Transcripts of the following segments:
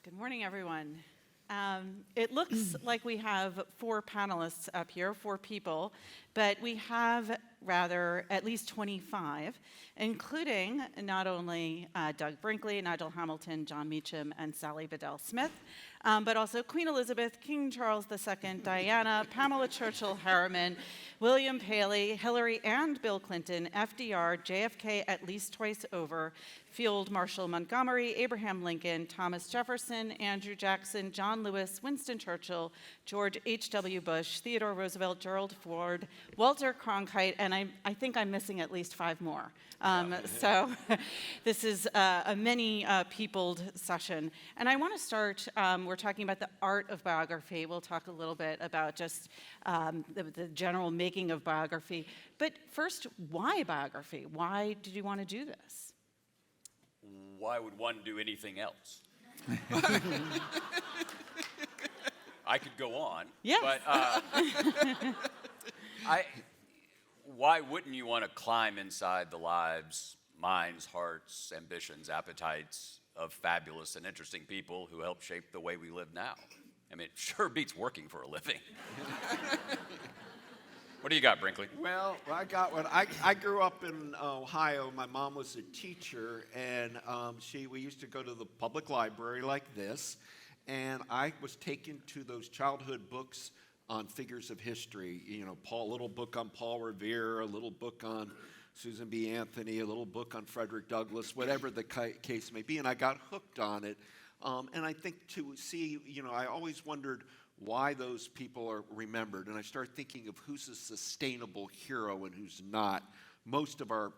Good morning, everyone. It looks like we have 4 panelists up here, 4 people, but we have rather at least 25, including not only Doug Brinkley, Nigel Hamilton, John Meacham, and Sally Bedell Smith, but also Queen Elizabeth, King Charles II, Diana, Pamela Churchill Harriman, William Paley, Hillary and Bill Clinton, FDR, JFK at least twice over, Field Marshal Montgomery, Abraham Lincoln, Thomas Jefferson, Andrew Jackson, John Lewis, Winston Churchill, George H.W. Bush, Theodore Roosevelt, Gerald Ford, Walter Cronkite, and I think I'm missing at least 5 more. So this is a many-peopled session. And I want to start, we're talking about the art of biography. We'll talk a little bit about just the general making of biography. But first, why biography? Why did you want to do this? Why would one do anything else? I could go on. Yes. But why wouldn't you want to climb inside the lives, minds, hearts, ambitions, appetites of fabulous and interesting people who help shape the way we live now? I mean, it sure beats working for a living. What do you got, Brinkley? Well, I got one. I grew up in Ohio. My mom was a teacher, and we used to go to the public library like this, and I was taken to those childhood books on figures of history. You know, a little book on Paul Revere, a little book on Susan B. Anthony, a little book on Frederick Douglass, whatever the case may be, and I got hooked on it. And I think to see, I always wondered why those people are remembered. And I started thinking of who's a sustainable hero and who's not. Most of our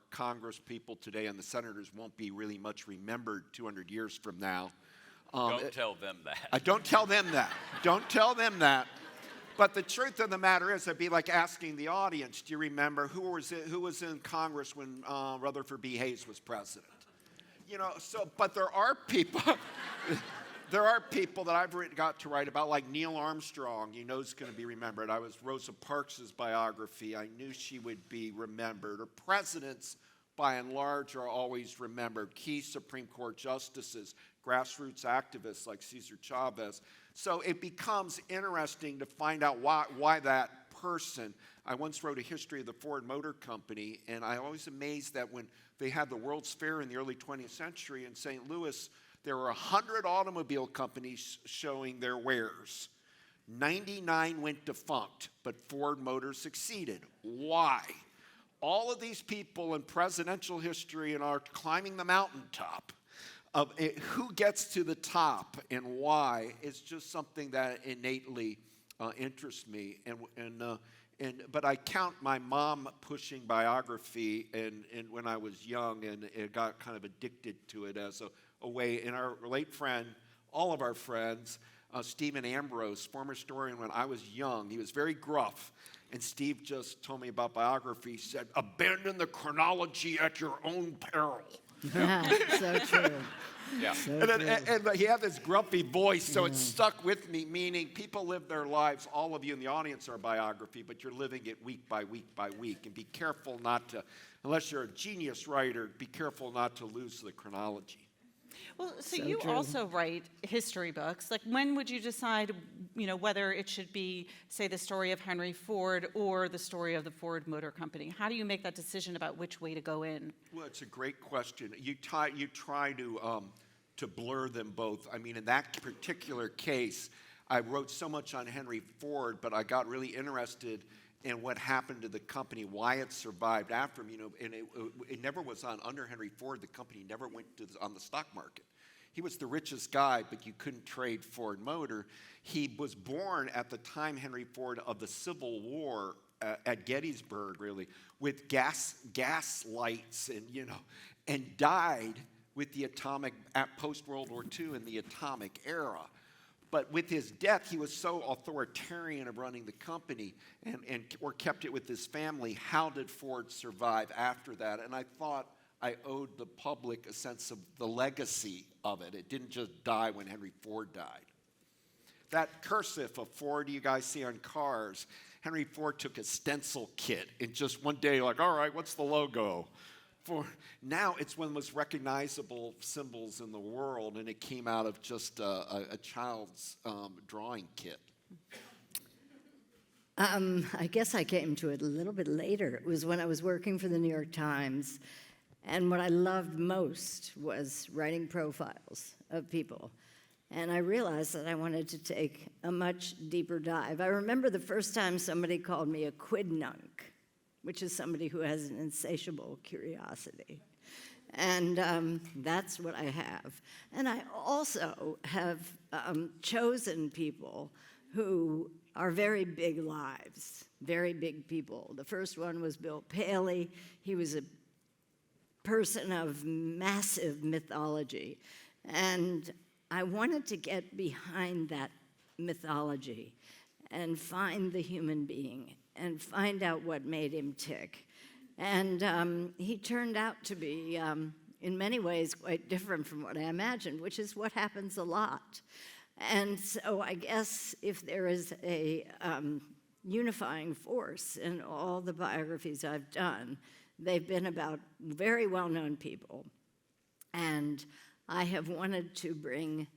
Congress people today and the senators won't be really much remembered 200 years from now. Don't tell them that. Don't tell them that. Don't tell them that. But the truth of the matter is, it'd be like asking the audience, do you remember who was in Congress when Rutherford B. Hayes was president? But there are people... There are people that I've got to write about, like Neil Armstrong, is going to be remembered. I was Rosa Parks' biography. I knew she would be remembered. Or presidents, by and large, are always remembered. Key Supreme Court justices, grassroots activists like Cesar Chavez. So it becomes interesting to find out why that person. I once wrote a history of the Ford Motor Company, and I always amazed that when they had the World's Fair in the early 20th century in St. Louis, there were 100 automobile companies showing their wares. 99 went defunct, but Ford Motors succeeded. Why? All of these people in presidential history and are climbing the mountaintop. Who gets to the top and why is just something that innately interests me. But I count my mom pushing biography and when I was young and got kind of addicted to it as a way. And our late friend, all of our friends, Stephen Ambrose, former historian when I was young, he was very gruff. And Steve just told me about biography. He said, abandon the chronology at your own peril. So true. Yeah. So And he had this grumpy voice, so it stuck with me, meaning people live their lives, all of you in the audience are biography, but you're living it week by week by week. And be careful not to, unless you're a genius writer, be careful not to lose the chronology. Well, so you true. also write history books. Like, when would you decide, whether it should be, say, the story of Henry Ford or the story of the Ford Motor Company? How do you make that decision about which way to go in? Well, it's a great question. You try to blur them both. I mean, in that particular case, I wrote so much on Henry Ford, but I got really interested in what happened to the company, why it survived after him. And it never was on under Henry Ford. The company never went on the stock market. He was the richest guy, but you couldn't trade Ford Motor. He was born at the time, Henry Ford, of the Civil War at Gettysburg, really, with gas lights and died with the atomic, at post-World War II in the atomic era. But with his death, he was so authoritarian of running the company or kept it with his family. How did Ford survive after that? And I thought I owed the public a sense of the legacy of it. It didn't just die when Henry Ford died. That cursive of Ford you guys see on cars, Henry Ford took a stencil kit and just one day, like, all right, what's the logo? for now, it's one of the most recognizable symbols in the world, and it came out of just a child's drawing kit. I guess I came to it a little bit later. It was when I was working for the New York Times, and what I loved most was writing profiles of people. And I realized that I wanted to take a much deeper dive. I remember the first time somebody called me a quidnunc, which is somebody who has an insatiable curiosity. And that's what I have. And I also have chosen people who are very big lives, very big people. The first one was Bill Paley. He was a person of massive mythology. And I wanted to get behind that mythology and find the human being and find out what made him tick. And he turned out to be, in many ways, quite different from what I imagined, which is what happens a lot. And so I guess if there is a unifying force in all the biographies I've done, they've been about very well-known people. And I have wanted to bring,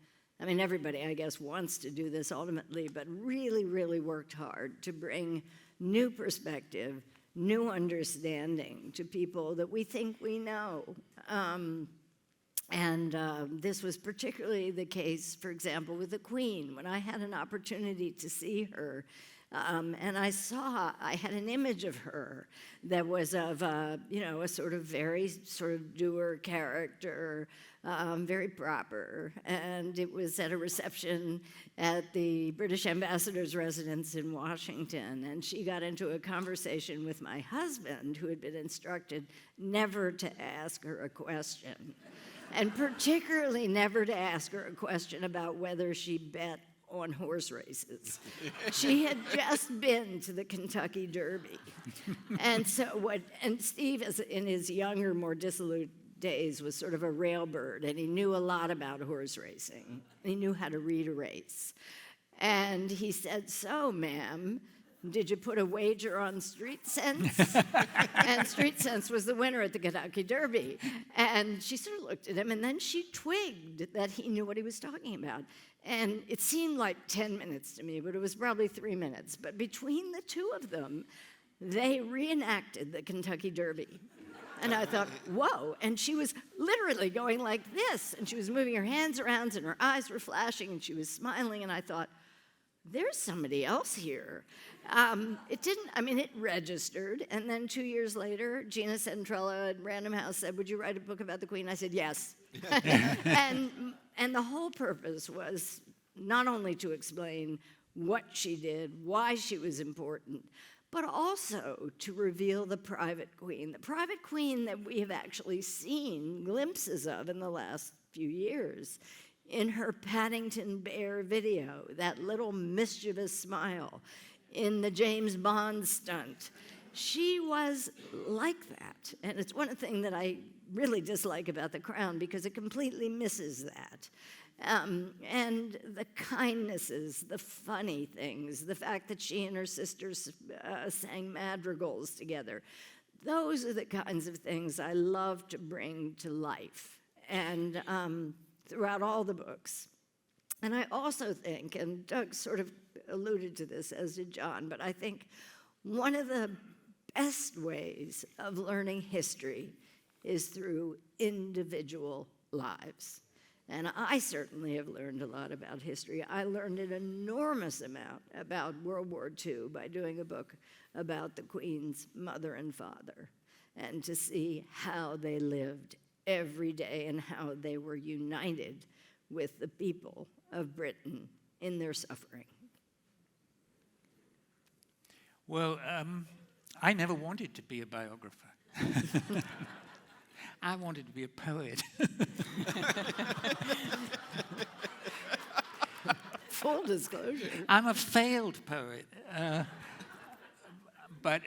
I mean, everybody, I guess, wants to do this ultimately, but really, really worked hard to bring new perspective, new understanding to people that we think we know. This was particularly the case, for example, with the Queen. When I had an opportunity to see her, and I had an image of her that was of, a sort of very sort of doer character, very proper. And it was at a reception at the British ambassador's residence in Washington. And she got into a conversation with my husband, who had been instructed never to ask her a question. And particularly never to ask her a question about whether she bet on horse races. She had just been to the Kentucky Derby. And Steve, in his younger, more dissolute days, was sort of a railbird, and he knew a lot about horse racing. He knew how to read a race. And he said, "So, ma'am, did you put a wager on Street Sense?" And Street Sense was the winner at the Kentucky Derby. And she sort of looked at him, and then she twigged that he knew what he was talking about. And it seemed like 10 minutes to me, but it was probably 3 minutes. But between the two of them, they reenacted the Kentucky Derby. And I thought, whoa. And she was literally going like this, and she was moving her hands around, and her eyes were flashing, and she was smiling, and I thought, there's somebody else here. It registered, and then 2 years later, Gina Centrella at Random House said, "Would you write a book about the Queen?" I said, yes. And the whole purpose was not only to explain what she did, why she was important, but also to reveal the private queen that we have actually seen glimpses of in the last few years. In her Paddington Bear video, that little mischievous smile, in the James Bond stunt. She was like that. And it's one thing that I really dislike about The Crown, because it completely misses that. And the kindnesses, the funny things, the fact that she and her sisters sang madrigals together, those are the kinds of things I love to bring to life. And throughout all the books. And I also think, and Doug sort of alluded to this, as did John, but I think one of the best ways of learning history is through individual lives. And I certainly have learned a lot about history. I learned an enormous amount about World War II by doing a book about the Queen's mother and father, and to see how they lived every day and how they were united with the people of Britain in their suffering. Well, I never wanted to be a biographer. I wanted to be a poet. Full disclosure. I'm a failed poet. But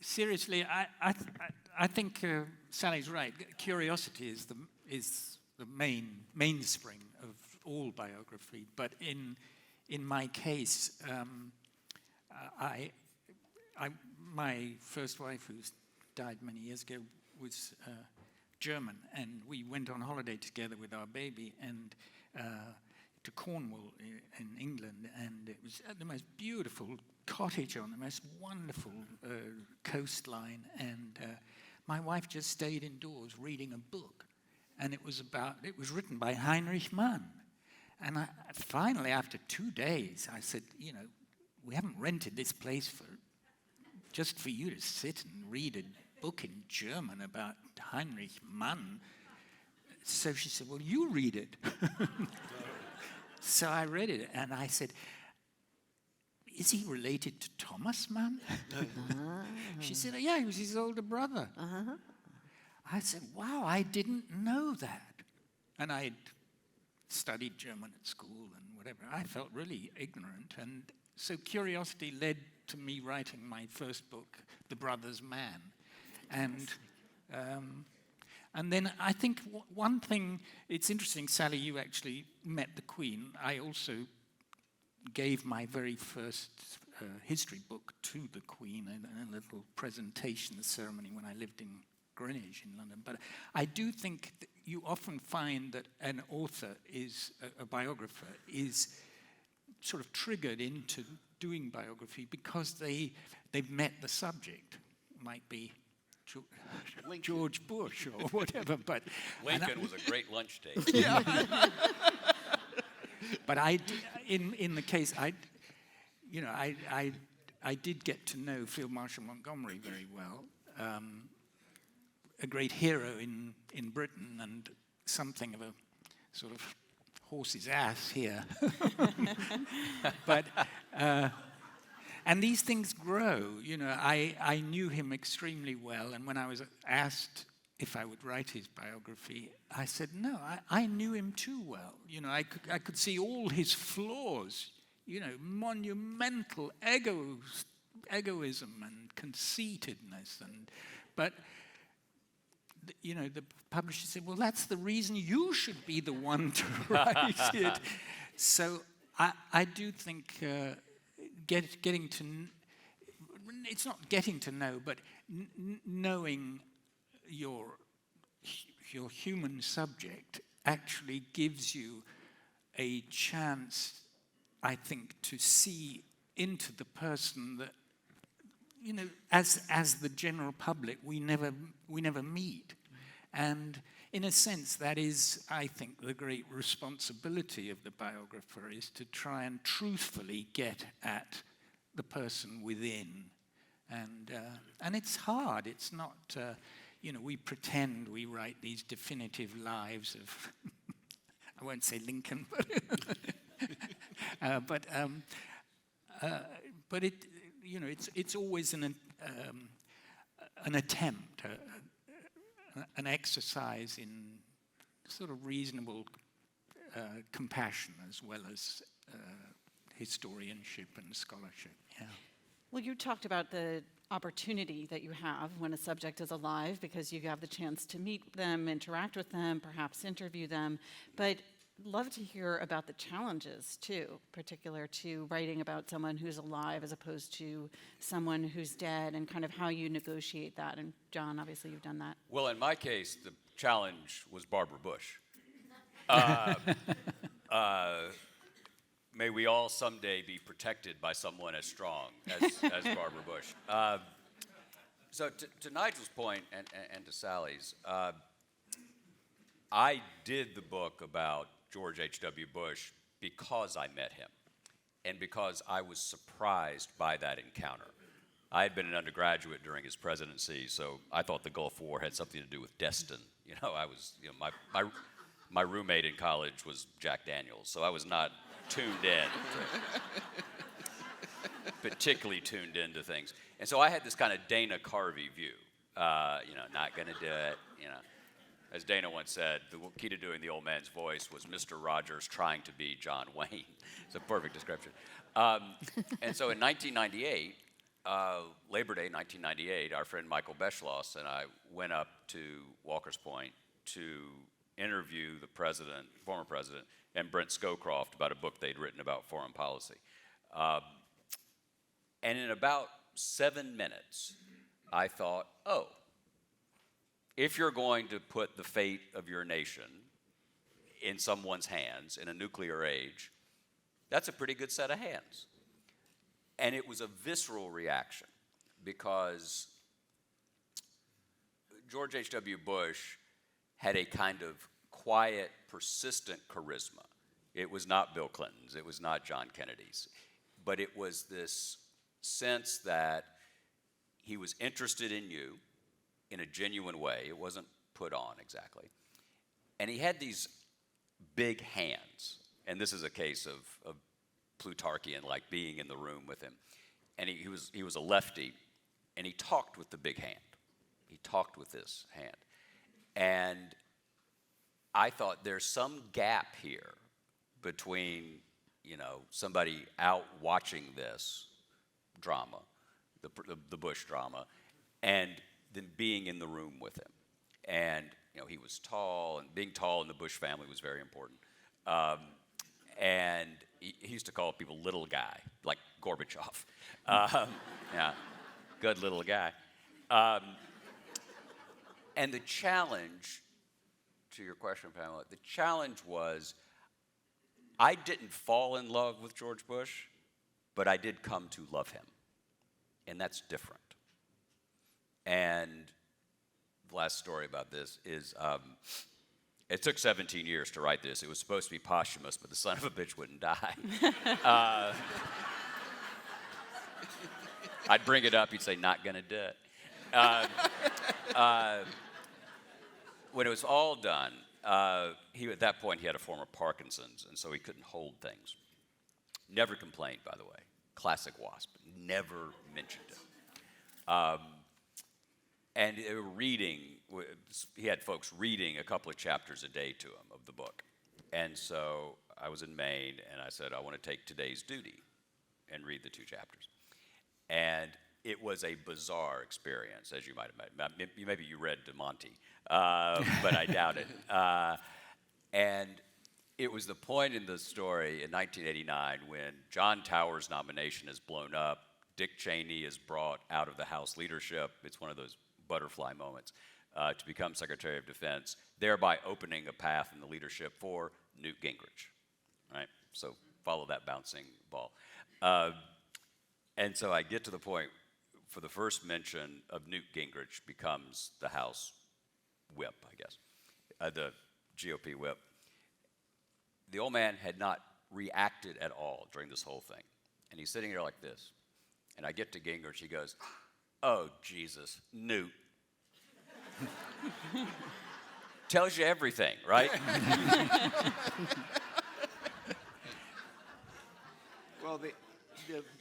seriously, I think Sally's right. Curiosity is the mainspring of all biography. But in my case, my first wife, who's died many years ago, was German, and we went on holiday together with our baby and to Cornwall in England, and it was the most beautiful cottage on the most wonderful coastline, and my wife just stayed indoors reading a book, and it was written by Heinrich Mann. And finally, after 2 days, I said, we haven't rented this place just for you to sit and read a book in German about Heinrich Mann. So she said, well, you read it. So I read it, and I said, is he related to Thomas Mann? She said, yeah, he was his older brother. I said, wow, I didn't know that. And I'd studied German at school and whatever. I felt really ignorant, and so curiosity led to me writing my first book, The Brothers Man. And then I think one thing, it's interesting, Sally, you actually met the Queen. I also gave my very first history book to the Queen in a little presentation ceremony when I lived in Greenwich in London. But I do think that you often find that an author is, a biographer, is sort of triggered into doing biography because they've met the subject. Might be George Bush or whatever, but Lincoln was a great lunch date. But in the case, I did get to know Field Marshal Montgomery very well, a great hero in Britain and something of a sort of horse's ass here. But and these things grow. I knew him extremely well, and when I was asked if I would write his biography, I said no. I knew him too well. I could see all his flaws. Monumental egoism and conceitedness, but the publisher said, well, that's the reason you should be the one to write it. So I do think getting to, it's not getting to know, but knowing your human subject actually gives you a chance, I think, to see into the person that, as the general public, we never meet. And in a sense, that is, I think, the great responsibility of the biographer, is to try and truthfully get at the person within. And it's hard. It's not, we pretend we write these definitive lives of, I won't say Lincoln, but it's always an attempt, an exercise in sort of reasonable compassion as well as historianship and scholarship. Yeah. Well, you talked about the opportunity that you have when a subject is alive, because you have the chance to meet them, interact with them, perhaps interview them, but love to hear about the challenges too, particular to writing about someone who's alive as opposed to someone who's dead, and kind of how you negotiate that. And John, obviously you've done that. Well, in my case, the challenge was Barbara Bush. May we all someday be protected by someone as strong as Barbara Bush. So to Nigel's point and to Sally's, I did the book about George H.W. Bush because I met him and because I was surprised by that encounter. I had been an undergraduate during his presidency, so I thought the Gulf War had something to do with Destin. My roommate in college was Jack Daniels, so I was not tuned in, particularly tuned into things. And so I had this kind of Dana Carvey view, not gonna do it, As Dana once said, the key to doing the old man's voice was Mr. Rogers trying to be John Wayne. It's a perfect description. And so in 1998, Labor Day 1998, our friend Michael Beschloss and I went up to Walker's Point to interview the president, former president, and Brent Scowcroft about a book they'd written about foreign policy. And in about 7 minutes, I thought, oh, if you're going to put the fate of your nation in someone's hands in a nuclear age, that's a pretty good set of hands. And it was a visceral reaction because George H.W. Bush had a kind of quiet, persistent charisma. It was not Bill Clinton's, it was not John Kennedy's, but it was this sense that he was interested in you in a genuine way. It wasn't put on exactly. And he had these big hands. And this is a case of Plutarchian, like being in the room with him. And he was a lefty, and he talked with the big hand. He talked with this hand. And I thought there's some gap here between, somebody out watching this drama, the Bush drama, and then being in the room with him. And, he was tall, and being tall in the Bush family was very important. And he used to call people little guy, like Gorbachev. Yeah, good little guy. And the challenge, to your question, Pamela, the challenge was I didn't fall in love with George Bush, but I did come to love him. And that's different. And the last story about this is it took 17 years to write this. It was supposed to be posthumous, but the son of a bitch wouldn't die. I'd bring it up, he'd say, not gonna do it. When it was all done, at that point he had a form of Parkinson's, and so he couldn't hold things. Never complained, by the way. Classic WASP. Never mentioned it. And they were reading, he had folks reading a couple of chapters a day to him of the book. And so I was in Maine, and I said, I want to take today's duty and read the 2 chapters. And it was a bizarre experience, as you might imagine. Maybe you read De Monte, but I doubt it. And it was the point in the story in 1989 when John Tower's nomination is blown up, Dick Cheney is brought out of the House leadership. It's one of those butterfly moments to become Secretary of Defense, thereby opening a path in the leadership for Newt Gingrich, right? So follow that bouncing ball. And so I get to the point for the first mention of Newt Gingrich becomes the House whip, I guess, the GOP whip. The old man had not reacted at all during this whole thing. And he's sitting there like this. And I get to Gingrich, he goes, oh, Jesus, Newt. Tells you everything, right? Well, the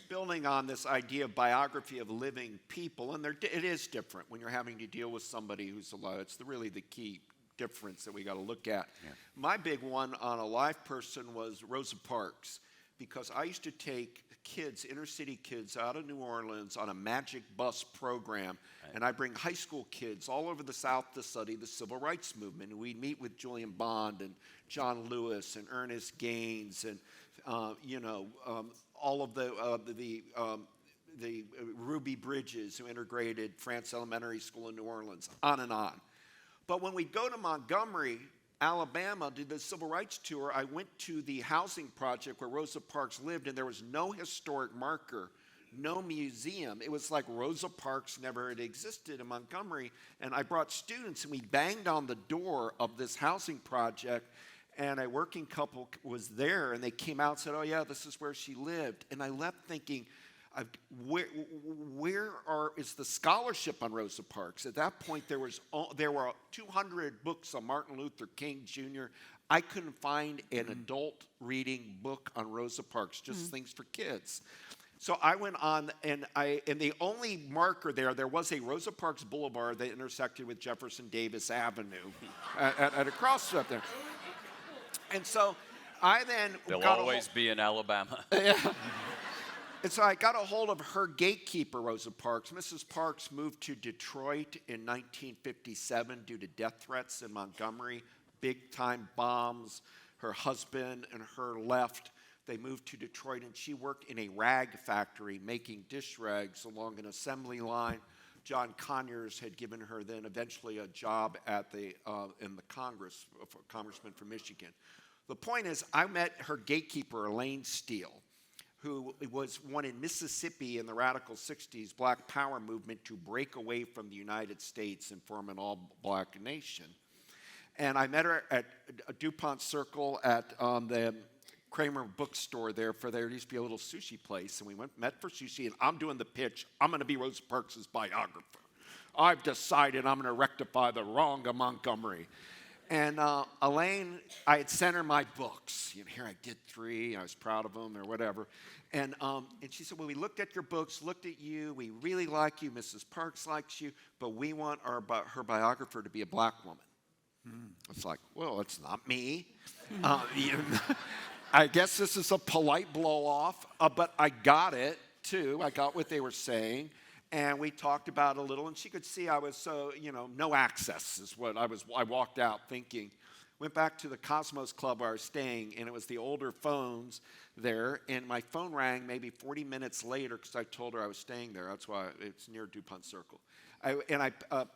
building on this idea of biography of living people, and it is different when you're having to deal with somebody who's alive. It's really the key difference that we got to look at. Yeah. My big one on a live person was Rosa Parks, because I used to take kids, inner city kids, out of New Orleans on a magic bus program, right. And I bring high school kids all over the South to study the civil rights movement. And we'd meet with Julian Bond and John Lewis and Ernest Gaines and all of the Ruby Bridges who integrated France Elementary School in New Orleans, on and on. But when we go to Montgomery, Alabama, did the civil rights tour, I went to the housing project where Rosa Parks lived, and there was no historic marker, no museum. It was like Rosa Parks never had existed in Montgomery. And I brought students, and we banged on the door of this housing project, and a working couple was there, and they came out and said, oh, yeah, this is where she lived. And I left thinking, where is the scholarship on Rosa Parks? At that point, there were 200 books on Martin Luther King Jr. I couldn't find an adult reading book on Rosa Parks, just things for kids. So I went on, and the only marker there was a Rosa Parks Boulevard that intersected with Jefferson Davis Avenue at a crossroad there. And so I then They'll always be in Alabama. Yeah. And so I got a hold of her gatekeeper, Rosa Parks. Mrs. Parks moved to Detroit in 1957 due to death threats in Montgomery, big-time bombs. Her husband and her left. They moved to Detroit, and she worked in a rag factory making dish rags along an assembly line. John Conyers had given her then eventually a job at in the Congress, congressman from Michigan. The point is, I met her gatekeeper, Elaine Steele, who was one in Mississippi in the radical 60s Black Power movement to break away from the United States and form an all-Black nation. And I met her at DuPont Circle at the Kramer bookstore there used to be a little sushi place, and we met for sushi, and I'm doing the pitch. I'm going to be Rosa Parks' biographer. I've decided I'm going to rectify the wrong of Montgomery. And Elaine, I had sent her my books. Here I did 3, I was proud of them or whatever. And she said, well, we looked at your books, looked at you, we really like you, Mrs. Parks likes you, but we want her biographer to be a Black woman. It's like, well, it's not me. I guess this is a polite blow-off, but I got it, too. I got what they were saying, and we talked about it a little, and she could see I was so, no access is what I walked out thinking. Went back to the Cosmos Club where I was staying, and it was the older phones there, and my phone rang maybe 40 minutes later because I told her I was staying there. That's why it's near DuPont Circle. I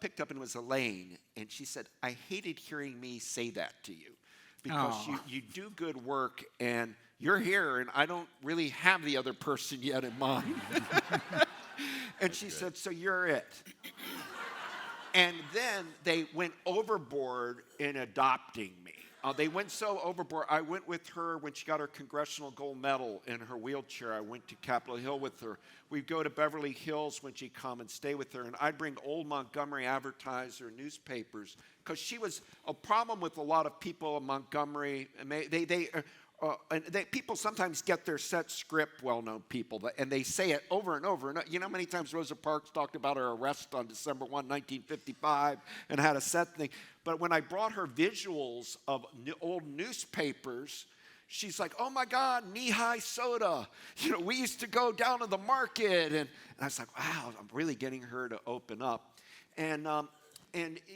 picked up, and it was Elaine, and she said, I hated hearing me say that to you. Because you do good work, and you're here, and I don't really have the other person yet in mind. And she said, so you're it. And then they went overboard in adopting me. They went so overboard. I went with her when she got her Congressional Gold Medal in her wheelchair. I went to Capitol Hill with her. We'd go to Beverly Hills when she'd come and stay with her. And I'd bring old Montgomery Advertiser newspapers because she was a problem with a lot of people in Montgomery. People sometimes get their set script, well-known people, and they say it over and over. And you know how many times Rosa Parks talked about her arrest on December 1, 1955, and had a set thing. But when I brought her visuals of old newspapers, she's like, oh my God, knee-high soda. We used to go down to the market. And I was like, wow, I'm really getting her to open up. And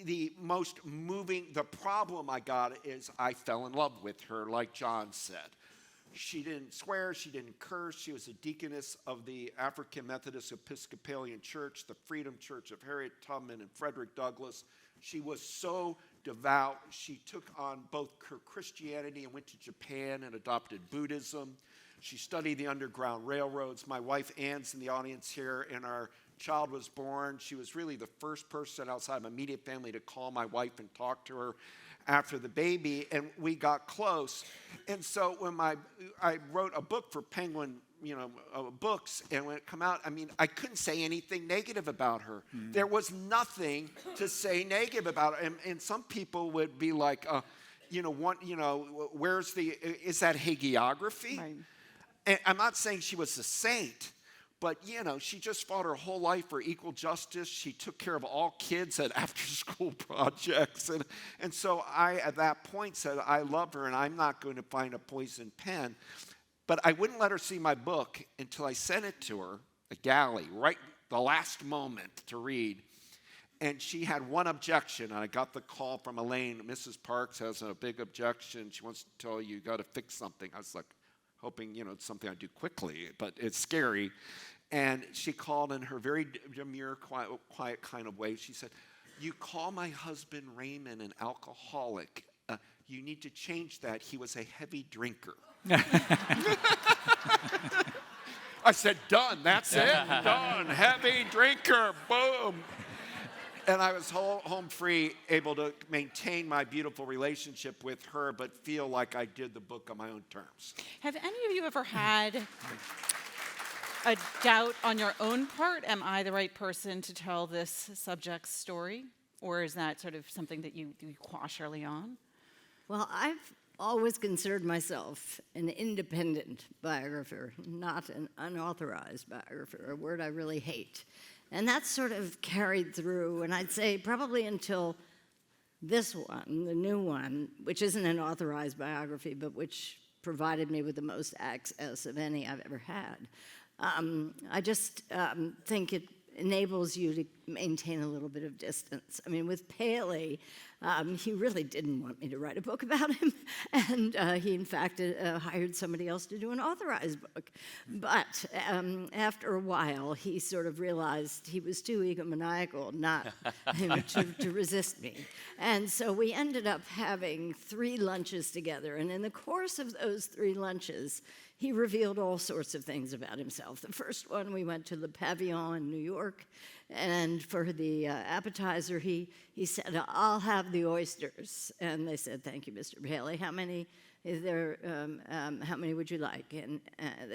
the most moving, the problem I got is I fell in love with her, like John said. She didn't swear, she didn't curse. She was a deaconess of the African Methodist Episcopalian Church, the Freedom Church of Harriet Tubman and Frederick Douglass. She was so devout. She took on both her Christianity and went to Japan and adopted Buddhism. She studied the Underground Railroads. My wife Ann's in the audience here, and our child was born. She was really the first person outside my immediate family to call my wife and talk to her after the baby, and we got close. And so when I wrote a book for Penguin, books, and when it came out, I couldn't say anything negative about her. There was nothing to say negative about her. And some people would be like, where's is that hagiography? Right. And I'm not saying she was a saint, but, she just fought her whole life for equal justice. She took care of all kids at after-school projects. And so I, at that point, said, I love her, and I'm not going to find a poison pen. But I wouldn't let her see my book until I sent it to her, a galley, right the last moment to read. And she had one objection. And I got the call from Elaine. Mrs. Parks has a big objection. She wants to tell you got to fix something. I was like, hoping, it's something I do quickly, but it's scary. And she called in her very demure, quiet kind of way. She said, you call my husband Raymond an alcoholic. You need to change that. He was a heavy drinker. I said, done. That's it. Done. Heavy drinker. Boom. And I was home free, able to maintain my beautiful relationship with her, but feel like I did the book on my own terms. Have any of you ever had a doubt on your own part? Am I the right person to tell this subject's story? Or is that sort of something that you quash early on? Well, I've always considered myself an independent biographer, not an unauthorized biographer, a word I really hate. And that's sort of carried through, and I'd say probably until this one, the new one, which isn't an authorized biography, but which provided me with the most access of any I've ever had. I just think enables you to maintain a little bit of distance. I mean, with Paley, he really didn't want me to write a book about him, and he, in fact, hired somebody else to do an authorized book. But after a while, he sort of realized he was too egomaniacal not to resist me. And so we ended up having 3 lunches together, and in the course of those 3 lunches, he revealed all sorts of things about himself. The first one, we went to Le Pavillon in New York, and for the appetizer, he said, "I'll have the oysters." And they said, "Thank you, Mr. Paley. How many would you like?" And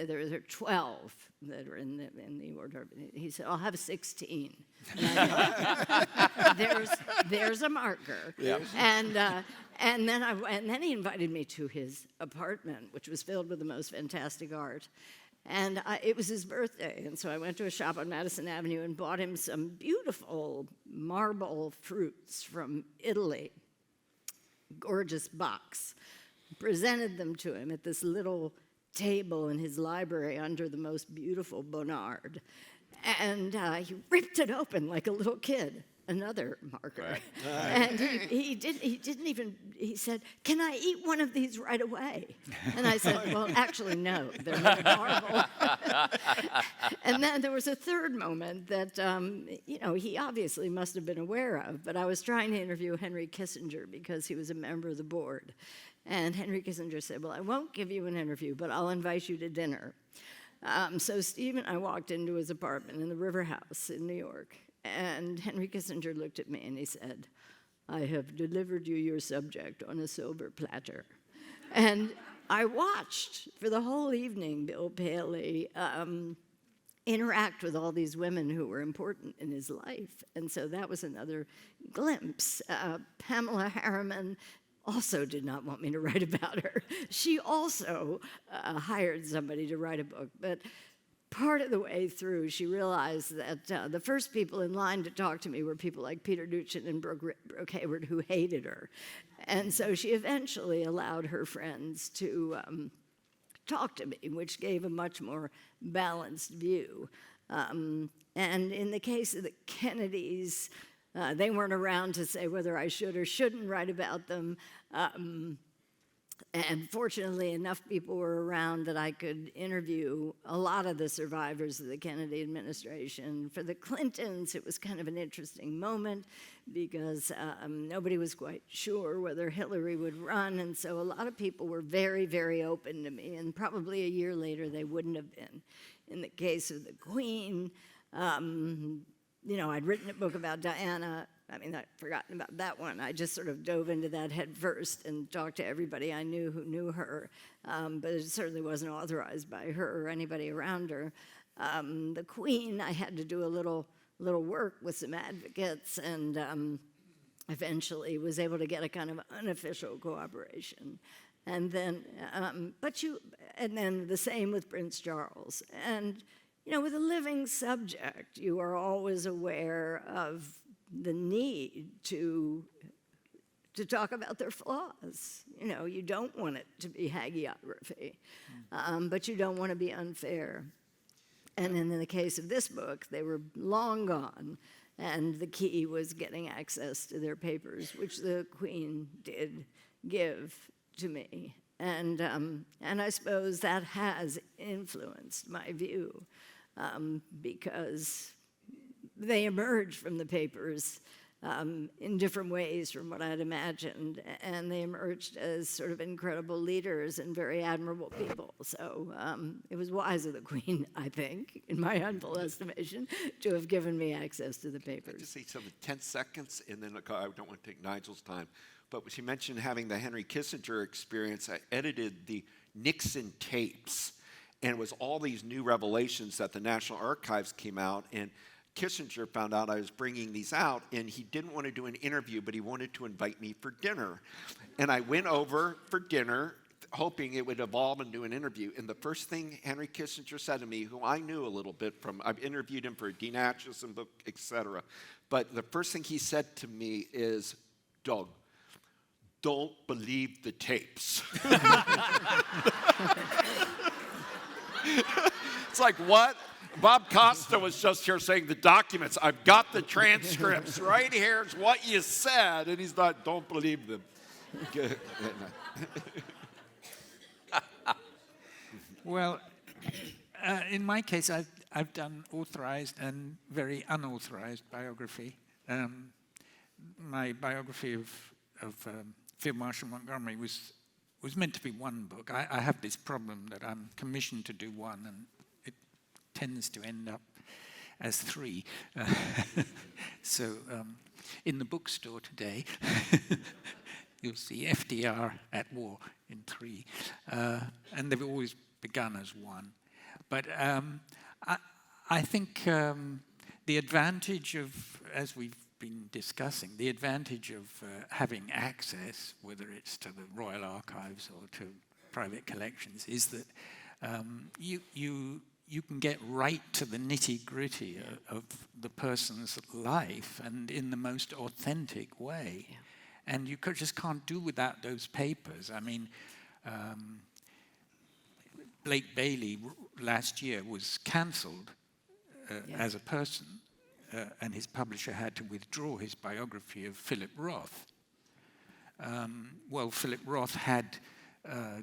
there were 12 that are in the order. He said, "I'll have 16." And I thought, there's a marker. Yep. And then he invited me to his apartment, which was filled with the most fantastic art. And it was his birthday, and so I went to a shop on Madison Avenue and bought him some beautiful marble fruits from Italy, gorgeous box, presented them to him at this little table in his library under the most beautiful Bonnard. And he ripped it open like a little kid. Another marker. Right. And he said, "Can I eat one of these right away?" And I said, "Well, actually, no, they're not marble." And then there was a third moment that, he obviously must have been aware of, but I was trying to interview Henry Kissinger because he was a member of the board. And Henry Kissinger said, "Well, I won't give you an interview, but I'll invite you to dinner." So Steve and I walked into his apartment in the River House in New York. And Henry Kissinger looked at me and he said, "I have delivered you your subject on a silver platter." And I watched for the whole evening Bill Paley interact with all these women who were important in his life. And so that was another glimpse. Pamela Harriman also did not want me to write about her. She also hired somebody to write a book. But part of the way through, she realized that the first people in line to talk to me were people like Peter Duchin and Brooke Hayward, who hated her. And so she eventually allowed her friends to talk to me, which gave a much more balanced view. And in the case of the Kennedys, they weren't around to say whether I should or shouldn't write about them. And fortunately, enough people were around that I could interview a lot of the survivors of the Kennedy administration. For the Clintons, it was kind of an interesting moment because nobody was quite sure whether Hillary would run, and so a lot of people were very, very open to me, and probably a year later they wouldn't have been. In the case of the Queen, I'd written a book about Diana. I'd forgotten about that one. I just sort of dove into that head first and talked to everybody I knew who knew her, but it certainly wasn't authorized by her or anybody around her. The Queen, I had to do a little work with some advocates, and eventually was able to get a kind of unofficial cooperation. And then, and then the same with Prince Charles. And with a living subject, you are always aware of the need to talk about their flaws. You don't want it to be hagiography, but you don't want to be unfair. And in the case of this book, they were long gone, and the key was getting access to their papers, which the Queen did give to me. And I suppose that has influenced my view, because they emerged from the papers in different ways from what I had imagined, and they emerged as sort of incredible leaders and very admirable people. So it was wise of the Queen, I think, in my humble estimation, to have given me access to the papers. I just say something, 10 seconds, and then I don't want to take Nigel's time. But she mentioned having the Henry Kissinger experience. I edited the Nixon tapes, and it was all these new revelations that the National Archives came out, and Kissinger found out I was bringing these out, and he didn't want to do an interview, but he wanted to invite me for dinner. And I went over for dinner, hoping it would evolve into an interview. And the first thing Henry Kissinger said to me, who I knew a little bit from, I've interviewed him for a Dean Acheson book, etc. But the first thing he said to me is, "Doug, don't believe the tapes." It's like, what? Bob Costa was just here saying the documents. I've got the transcripts right here. It's what you said. And he's not, don't believe them. Well, in my case, I've done authorized and very unauthorized biography. My biography of Field Marshal Montgomery was meant to be one book. I have this problem that I'm commissioned to do one, and it tends to end up as three. So in the bookstore today, you'll see FDR at war in 3. And they've always begun as one. But I think the advantage of, as we've been discussing, the advantage of having access, whether it's to the Royal Archives or to private collections, is that you can get right to the nitty-gritty of the person's life and in the most authentic way. Yeah. And you just can't do without those papers. I mean, Blake Bailey last year was cancelled as a person, and his publisher had to withdraw his biography of Philip Roth. Well, Philip Roth had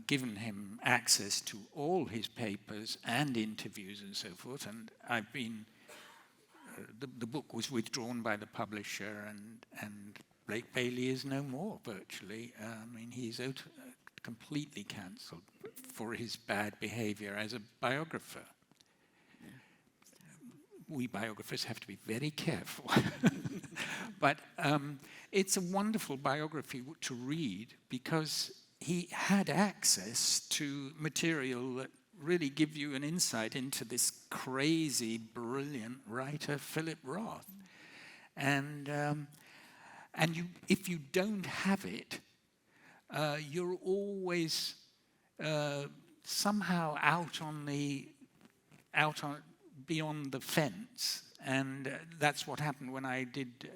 given him access to all his papers and interviews and so forth, and I've been, the book was withdrawn by the publisher, and Blake Bailey is no more, virtually. I mean, he's completely cancelled for his bad behavior as a biographer. We biographers have to be very careful. But it's a wonderful biography to read because he had access to material that really give you an insight into this crazy, brilliant writer, Philip Roth. And if you don't have it, you're always somehow beyond the fence, and that's what happened when I did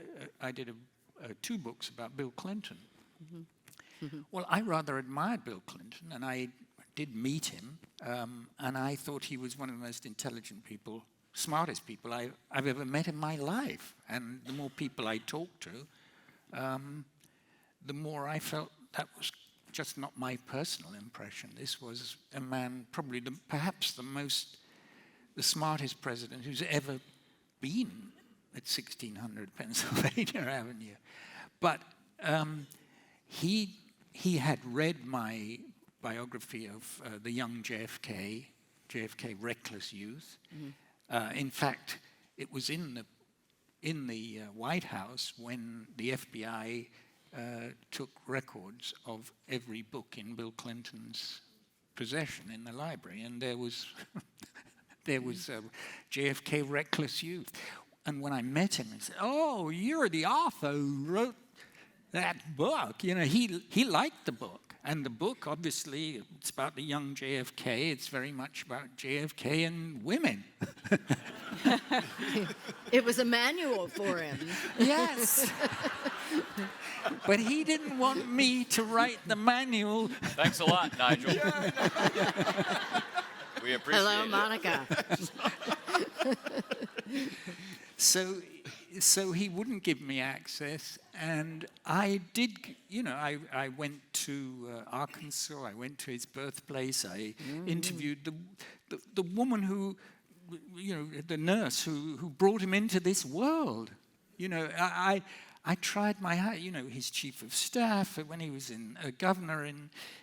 2 books about Bill Clinton. Mm-hmm. Mm-hmm. Well, I rather admired Bill Clinton, and I did meet him, and I thought he was one of the most intelligent people, smartest people I've ever met in my life. And the more people I talked to, the more I felt that was just not my personal impression. This was a man, probably perhaps the smartest president who's ever been at 1600 Pennsylvania Avenue. But he had read my biography of the young JFK, Reckless Youth. Mm-hmm. In fact, it was in the White House when the FBI took records of every book in Bill Clinton's possession in the library, and there was JFK Reckless Youth. And when I met him, he said, "Oh, you're the author who wrote that book." You know, he liked the book. And the book, obviously, it's about the young JFK. It's very much about JFK and women. It was a manual for him. Yes. But he didn't want me to write the manual. Thanks a lot, Nigel. We appreciate Hello, it. Monica. So he wouldn't give me access, and I did, I went to Arkansas, I went to his birthplace, I interviewed the woman who, the nurse who brought him into this world. I tried my hand, his chief of staff when he was a governor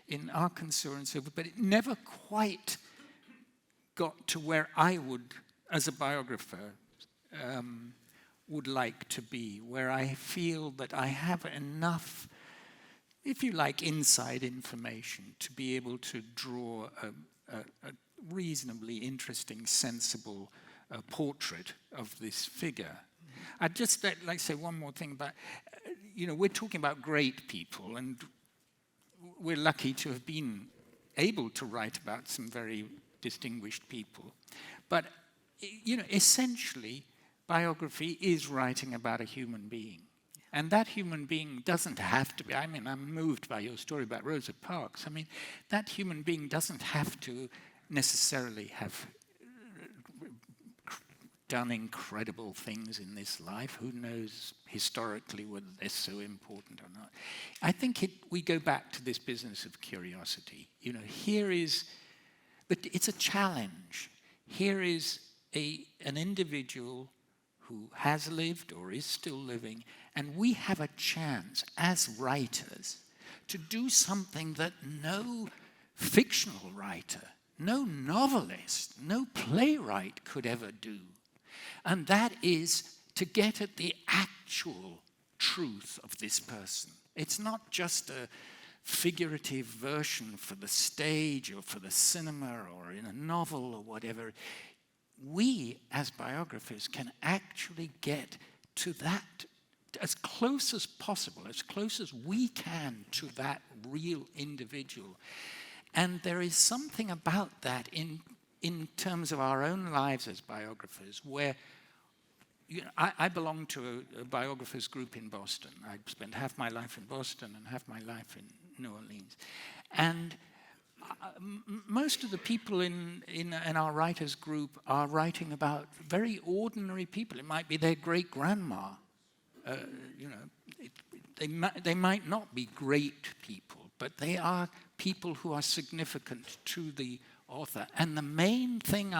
in Arkansas and so forth, but it never quite got to where I would, as a biographer, would like to be, where I feel that I have enough, if you like, inside information to be able to draw a reasonably interesting, sensible portrait of this figure. I'd just like to say one more thing about, we're talking about great people, and we're lucky to have been able to write about some very distinguished people. But, essentially, biography is writing about a human being. And that human being doesn't have to be, I'm moved by your story about Rosa Parks. That human being doesn't have to necessarily have done incredible things in this life. Who knows historically whether they're so important or not? I think we go back to this business of curiosity. You know, but it's a challenge. Here is an individual who has lived or is still living, and we have a chance as writers to do something that no fictional writer, no novelist, no playwright could ever do. And that is to get at the actual truth of this person. It's not just a figurative version for the stage or for the cinema or in a novel or whatever. We, as biographers, can actually get to that as close as possible, as close as we can to that real individual. And there is something about that in terms of our own lives as biographers, where I belong to a biographers group in Boston. I spent half my life in Boston and half my life in New Orleans. And most of the people in our writers group are writing about very ordinary people. It might be their great-grandma. They might not be great people, but they are people who are significant to the author. And the main thing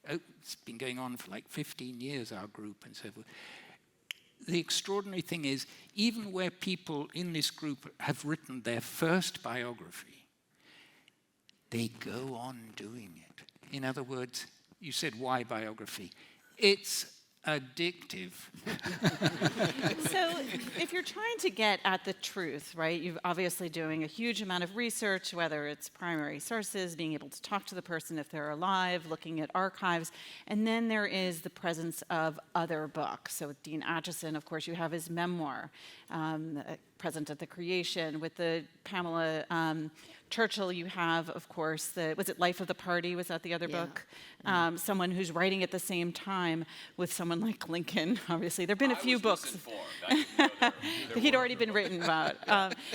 it's been going on for like 15 years, our group and so forth. The extraordinary thing is, even where people in this group have written their first biography, they go on doing it. In other words, you said, why biography? It's addictive. So if you're trying to get at the truth, right, you're obviously doing a huge amount of research, whether it's primary sources, being able to talk to the person if they're alive, looking at archives, and then there is the presence of other books. So with Dean Acheson, of course, you have his memoir, present at the creation. With the Pamela Churchill, you have, of course, was it Life of the Party? Was that the other book? Someone who's writing at the same time with someone like Lincoln, obviously. There have been a few books. He'd already been written about.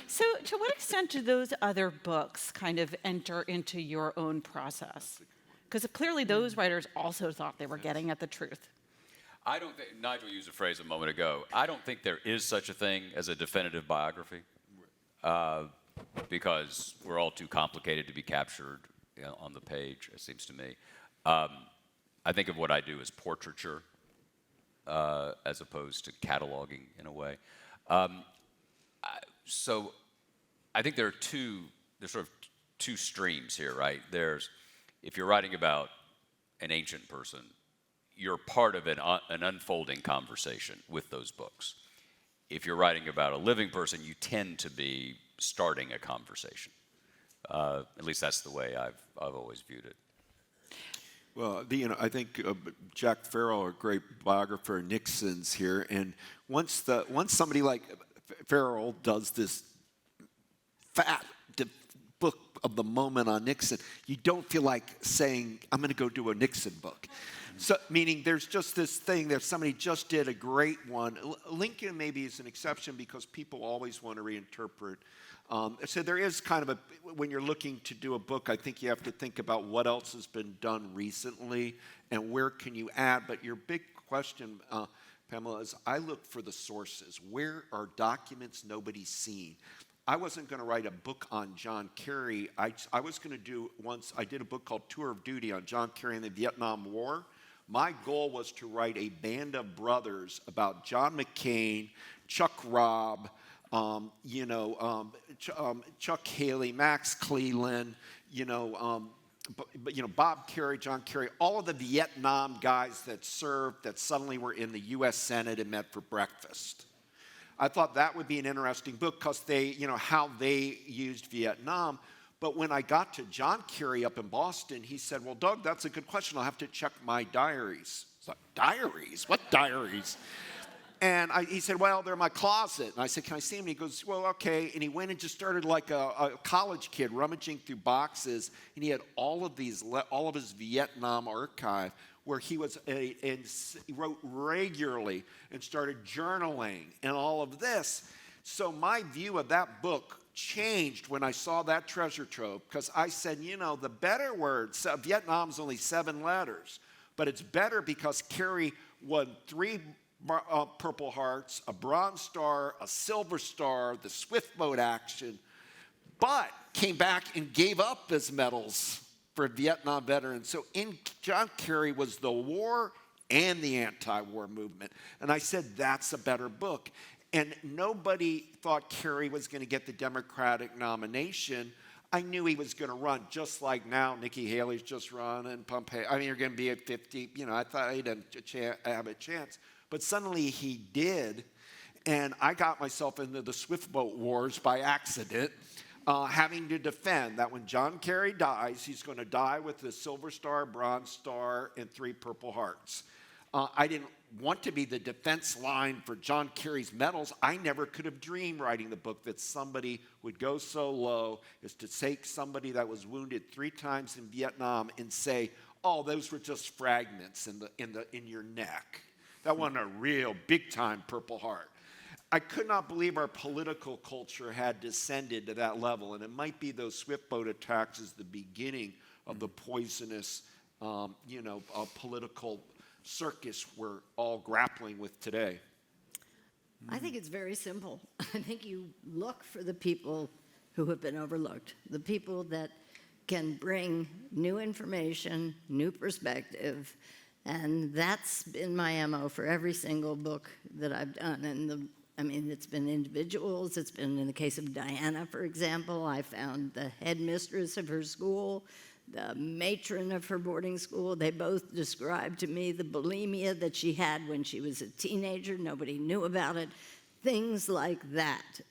So to what extent do those other books kind of enter into your own process? Because clearly those writers also thought they were getting at the truth. I don't think, Nigel used a phrase a moment ago, I don't think there is such a thing as a definitive biography, because we're all too complicated to be captured on the page, it seems to me. I think of what I do as portraiture, as opposed to cataloging in a way. So I think there's sort of two streams here, right? If you're writing about an ancient person, you're part of an unfolding conversation with those books. If you're writing about a living person, you tend to be starting a conversation. At least that's the way I've always viewed it. Well, I think Jack Farrell, a great biographer, Nixon's here, and once somebody like Farrell does this fat book of the moment on Nixon, you don't feel like saying, I'm going to go do a Nixon book. So, meaning there's just this thing that somebody just did a great one. Lincoln maybe is an exception because people always want to reinterpret. So there is kind of when you're looking to do a book, I think you have to think about what else has been done recently and where can you add. But your big question, Pamela, is I look for the sources. Where are documents nobody's seen? I wasn't going to write a book on John Kerry. I was going to do I did a book called Tour of Duty on John Kerry and the Vietnam War. My goal was to write a band of brothers about John McCain, Chuck Robb, Chuck Haley, Max Cleland, Bob Kerry, John Kerry, all of the Vietnam guys that served that suddenly were in the U.S. Senate and met for breakfast. I thought that would be an interesting book because how they used Vietnam. But when I got to John Kerry up in Boston, he said, well, Doug, that's a good question. I'll have to check my diaries. It's like, diaries? What diaries? And he said, well, they're in my closet. And I said, can I see them? And he goes, well, okay. And he went and just started like a college kid rummaging through boxes. And he had all of his Vietnam archive where he wrote regularly and started journaling and all of this. So my view of that book changed when I saw that treasure trove because I said, the better words, Vietnam's only 7 letters, but it's better because Carrie won 3 Purple Hearts, a Bronze Star, a Silver Star, the Swift Boat action, but came back and gave up his medals for Vietnam veterans. So John Kerry was the war and the anti-war movement. And I said, that's a better book. And nobody thought Kerry was going to get the Democratic nomination. I knew he was going to run, just like now Nikki Haley's just run and Pompeo. I mean, you're going to be at 50. You know, I thought he'd have a chance. But suddenly he did. And I got myself into the Swift Boat Wars by accident, having to defend that when John Kerry dies, he's going to die with the Silver Star, Bronze Star, and 3 Purple Hearts. I didn't want to be the defense line for John Kerry's medals. I never could have dreamed writing the book that somebody would go so low as to take somebody that was wounded 3 times in Vietnam and say, "Oh, those were just fragments in your neck. That wasn't a real big-time Purple Heart." I could not believe our political culture had descended to that level, and it might be those Swift Boat attacks as the beginning of the poisonous, political circus we're all grappling with today. I think it's very simple. I think you look for the people who have been overlooked, the people that can bring new information, new perspective, and that's been my MO for every single book that I've done. And it's been individuals. It's been, in the case of Diana, for example, I found the headmistress of her school, the matron of her boarding school. They both described to me the bulimia that she had when she was a teenager. Nobody knew about it. Things like that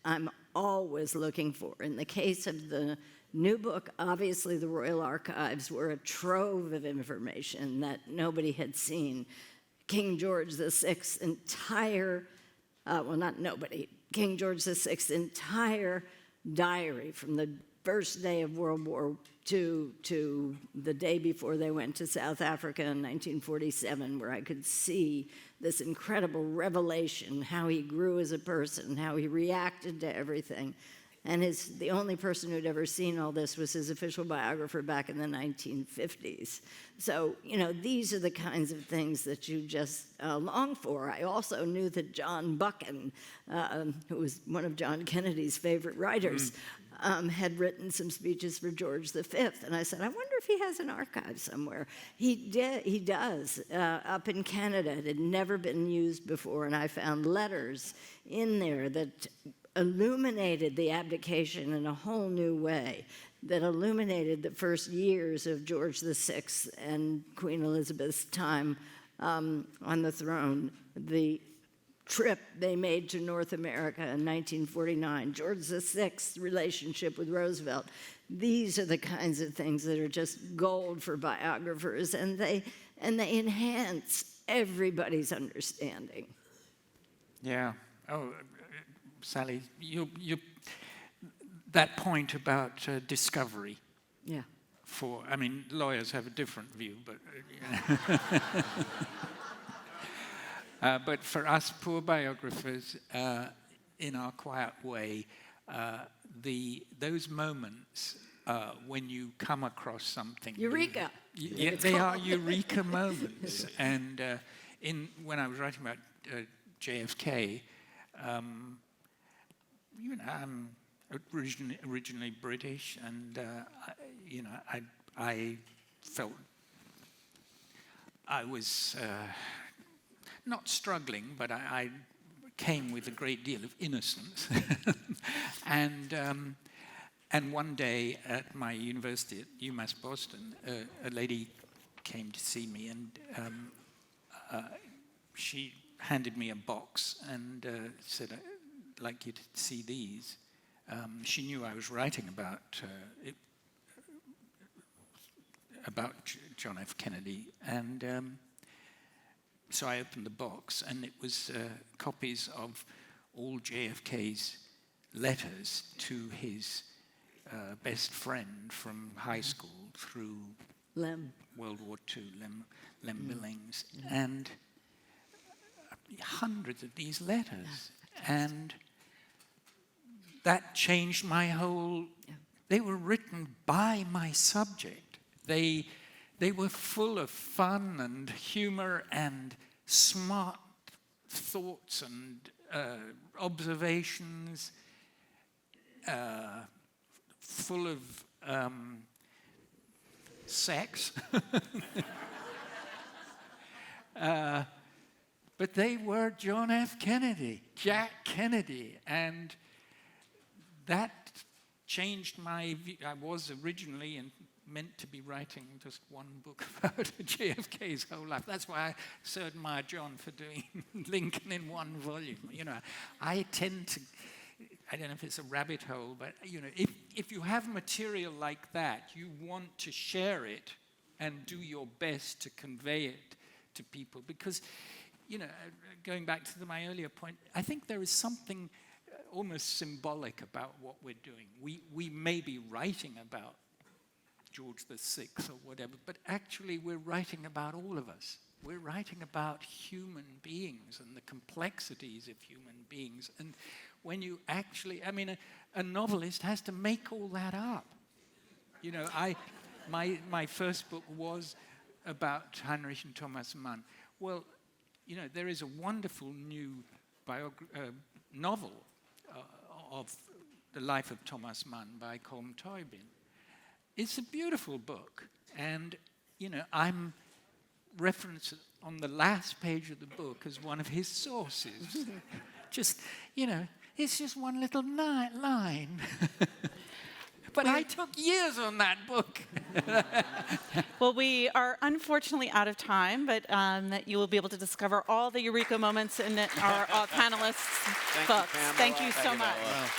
I'm always looking for. In the case of the new book, obviously the Royal Archives were a trove of information that nobody had seen. King George VI's entire, King George VI's entire diary from the first day of World War II to the day before they went to South Africa in 1947, where I could see this incredible revelation, how he grew as a person, how he reacted to everything. And the only person who'd ever seen all this was his official biographer back in the 1950s. So, these are the kinds of things that you just long for. I also knew that John Buchan, who was one of John Kennedy's favorite writers, had written some speeches for George V. And I said, I wonder if he has an archive somewhere. He does, up in Canada. It had never been used before, and I found letters in there that illuminated the abdication in a whole new way, that illuminated the first years of George VI and Queen Elizabeth's time on the throne, the trip they made to North America in 1949, George VI's relationship with Roosevelt. These are the kinds of things that are just gold for biographers, and they enhance everybody's understanding. Yeah. Oh, Sally, that point about discovery. Yeah. Lawyers have a different view, but for us poor biographers, in our quiet way, those moments when you come across something. Eureka. They are eureka moments. And when I was writing about JFK. I'm originally British, and I felt I was not struggling, but I came with a great deal of innocence. And one day at my university at UMass Boston, a lady came to see me, and she handed me a box and said, "I'd like you to see these." She knew I was writing about John F. Kennedy, and so I opened the box, and it was copies of all JFK's letters to his best friend from high school through World War II, Lem Billings, and hundreds of these letters. And that changed my whole... They were written by my subject. They they were full of fun and humor and smart thoughts and observations, full of sex. But they were John F. Kennedy, Jack Kennedy, and that changed my view. I was originally meant to be writing just one book about JFK's whole life. That's why I so admire John for doing Lincoln in one volume. You know, I tend to, I don't know if it's a rabbit hole, but you know, if you have material like that, you want to share it and do your best to convey it to people. Because, you know, going back to my earlier point, I think there is something almost symbolic about what we're doing. We may be writing about George VI or whatever, but actually we're writing about all of us. We're writing about human beings and the complexities of human beings. And when you actually, I mean, a novelist has to make all that up. You know, my first book was about Heinrich and Thomas Mann. Well, you know, there is a wonderful new novel of the life of Thomas Mann by Colm Toibin. It's a beautiful book, and, you know, I'm referenced on the last page of the book as one of his sources. Just, you know, it's just one little line. But I took years on that book. Well, we are unfortunately out of time, but you will be able to discover all the Eureka moments in our panelists' books. Pamela. Thank you so Thank you, much. Pamela.